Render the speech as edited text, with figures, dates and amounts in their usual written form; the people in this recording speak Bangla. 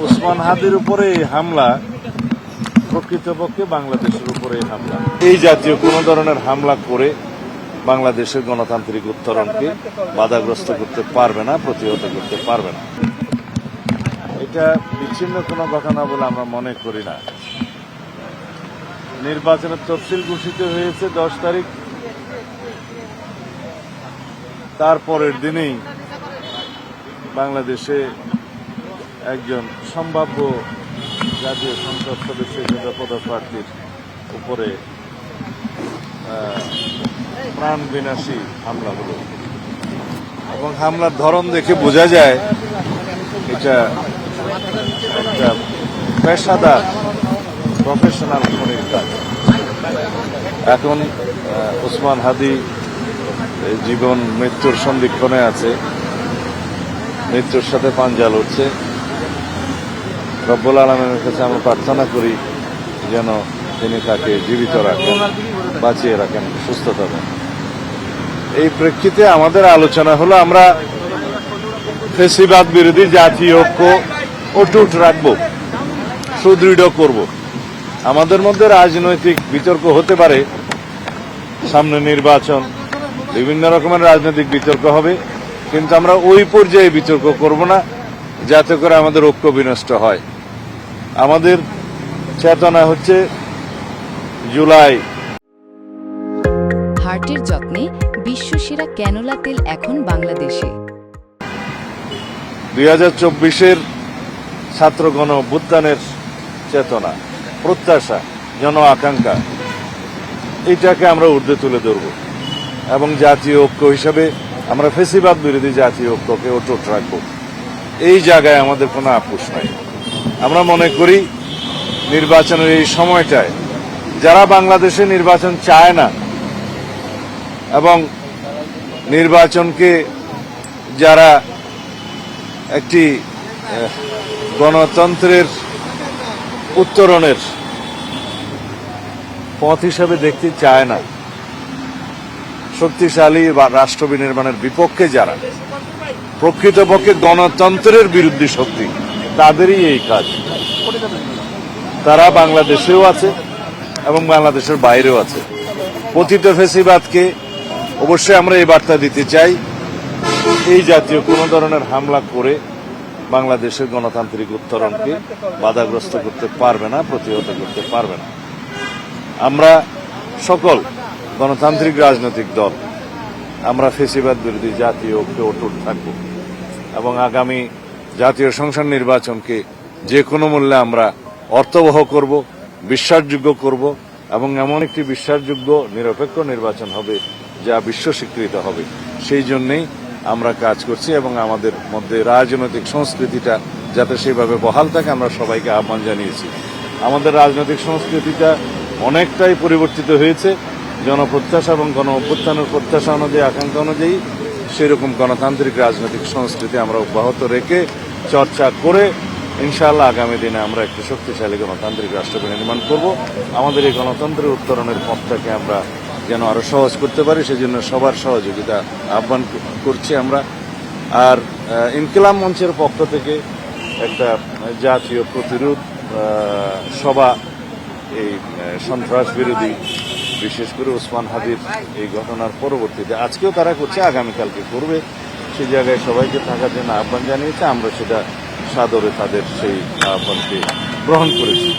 ওসমান হাদির উপরে এই হামলা প্রকৃতপক্ষে বাংলাদেশের উপরে হামলা। এই জাতীয় কোন ধরনের হামলা করে বাংলাদেশের গণতান্ত্রিক উত্তরণকে বাধাগ্রস্ত করতে পারবে না, প্রতিহত করতে পারবে না। এটা বিচ্ছিন্ন কোনো ঘটনা বলে আমরা মনে করি না। নির্বাচনের তফসিল ঘোষিত হয়েছে 10 তারিখ, তারপরের দিনেই বাংলাদেশে একজন সম্ভাব্য জাতীয় সংসদ সদস্যের পদপ্রার্থীর উপরে প্রাণ বিনাশী হামলা হলো এবং হামলার ধরন দেখে বোঝা যায় এটা একটা পেশাদার প্রফেশনাল খুনের কাজ। এখন ওসমান হাদি জীবন মৃত্যুর সন্ধিক্ষণে আছে, মৃত্যুর সাথে পাঞ্জা লড়ছে। রব্বুল আলামিনের কাছে আমরা প্রার্থনা করি যেন তিনি তাকে জীবিত রাখেন, বাঁচিয়ে রাখেন, সুস্থতা দেন। এই প্রেক্ষিতে আমাদের আলোচনা হলো আমরা ফ্যাসিবাদ বিরোধী জাতীয় ঐক্য অটুট রাখব, সুদৃঢ় করব। আমাদের মধ্যে রাজনৈতিক বিতর্ক হতে পারে, সামনে নির্বাচন, বিভিন্ন রকমের রাজনৈতিক বিতর্ক হবে, কিন্তু আমরা ওই পর্যায়ে বিতর্ক করব না যাতে করে আমাদের ঐক্য বিনষ্ট হয়। আমাদের চেতনা হচ্ছে জুলাই। হার্টের যত্নে বিশ্বসেরা ক্যানোলা তেল এখন বাংলাদেশে। 2024-এর ছাত্র গণ অভ্যুত্থানের চেতনা, প্রত্যাশা, জন আকাঙ্ক্ষা, এইটাকে আমরা ঊর্ধ্বে তুলে ধরব এবং জাতীয় ঐক্য হিসাবে আমরা ফ্যাসিবাদ বিরোধী জাতীয় ঐক্যকে অটুট রাখব। এই জায়গায় আমাদের কোনো আপোষ নাই। আমরা মনে করি নির্বাচনের এই সময়টায় যারা বাংলাদেশে নির্বাচন চায় না এবং নির্বাচনকে যারা একটি গণতন্ত্রের উত্তরণের পথ হিসাবে দেখতে চায় না, শক্তিশালী বা রাষ্ট্র বিনির্মাণের বিপক্ষে যারা, প্রকৃতপক্ষে গণতন্ত্রের বিরুদ্ধে শক্তি, তাদেরই এই কাজ। তারা বাংলাদেশেও আছে এবং বাংলাদেশের বাইরেও আছে। পতিত ফ্যাসিবাদকে অবশ্যই আমরা এই বার্তা দিতে চাই, এই জাতীয় কোন ধরনের হামলা করে বাংলাদেশের গণতান্ত্রিক উত্তরণকে বাধাগ্রস্ত করতে পারবে না, প্রতিহত করতে পারবে না। আমরা সকল গণতান্ত্রিক রাজনৈতিক দল আমরা ফ্যাসিবাদ বিরোধী জাতীয় ঐক্যে অটুট থাকব এবং আগামী জাতীয় সংসদ নির্বাচনকে যে কোনো মূল্যে আমরা অর্থবহ করব, বিশ্বাসযোগ্য করব এবং এমন একটি বিশ্বাসযোগ্য নিরপেক্ষ নির্বাচন হবে যা বিশ্ব স্বীকৃত হবে। সেই জন্যেই আমরা কাজ করছি এবং আমাদের মধ্যে রাজনৈতিক সংস্কৃতিটা যাতে সেভাবে বহাল থাকে আমরা সবাইকে আহ্বান জানিয়েছি। আমাদের রাজনৈতিক সংস্কৃতিটা অনেকটাই পরিবর্তিত হয়েছে, জনপ্রত্যাশা এবং গণ অভ্যুত্থানের প্রত্যাশা অনুযায়ী, আকাঙ্ক্ষা অনুযায়ী সেরকম গণতান্ত্রিক রাজনৈতিক সংস্কৃতি আমরা অব্যাহত রেখে চর্চা করে ইনশাআল্লাহ আগামী দিনে আমরা একটি শক্তিশালী গণতান্ত্রিক রাষ্ট্র নির্মাণ করব। আমাদের এই গণতন্ত্রের উত্তরণের পথটাকে আমরা যেন আরো সহজ করতে পারি, সেজন্য সবার সহযোগিতা আহ্বান করছি আমরা। আর ইনকিলাব মঞ্চের পক্ষ থেকে একটা জাতীয় প্রতিরোধ সভা এই সন্ত্রাস বিরোধী, বিশেষ করে ওসমান হাদির এই ঘটনার পরবর্তীতে আজকেও তারা করছে, আগামীকালকে করবে, সেই জায়গায় সবাইকে থাকার জন্য আহ্বান জানিয়েছে। আমরা সেটা সাদরে তাদের সেই আহ্বানকে গ্রহণ করেছি।